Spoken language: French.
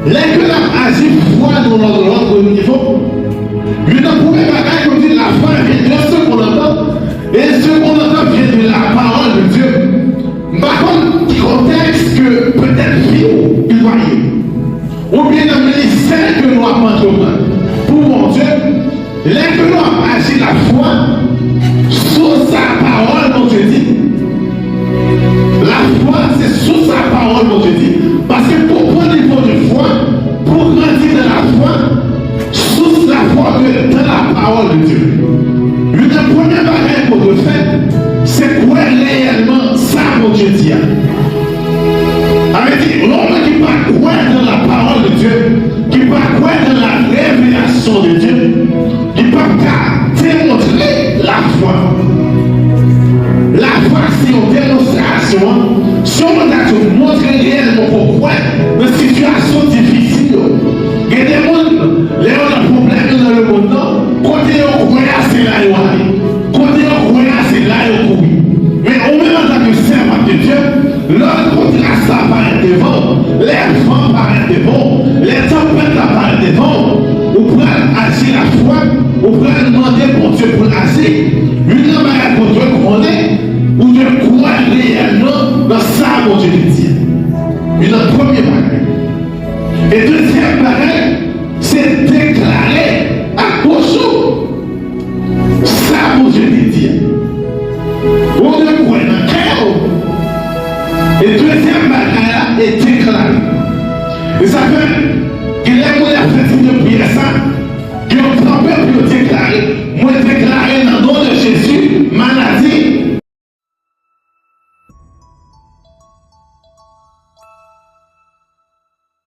Les que la agi foi dans l'autre niveau. Mais dans le premier bagage, on dit la foi vient de ce qu'on entend. Et ce qu'on entend vient de la parole de Dieu. Par contre, contexte que peut-être il voyait. Ou bien dans le ministère que nous avons pour mon Dieu, les que nous avons agi la foi sous sa parole, mon Dieu dit. La foi, c'est sous sa parole, mon Dieu dit. Parce que pour prendre le niveau de foi, pour grandir dans la foi, sous la foi dans la parole de Dieu. Le premier bagage qu'on doit faire, c'est quoi réellement ça, mon Dieu dit. Avec dit, l'homme qui va croire dans la parole de Dieu, qui va croire dans la révélation de Dieu, qui va démontrer la foi. La foi, c'est une démonstration. Si on a te montrer réellement pourquoi, dans une situation difficile, il y a des gens, les gens ont un problème dans le monde, côté on croit, c'est là où on est. Côté on croit, c'est là où on est. Mais au même en tant que servant de Dieu, l'autre côté la ça apparaît devant, les vents apparaissent devant, les tempêtes apparaissent devant. Vous pouvez agir la foi, vous pouvez demander pour Dieu pour agir. Une manière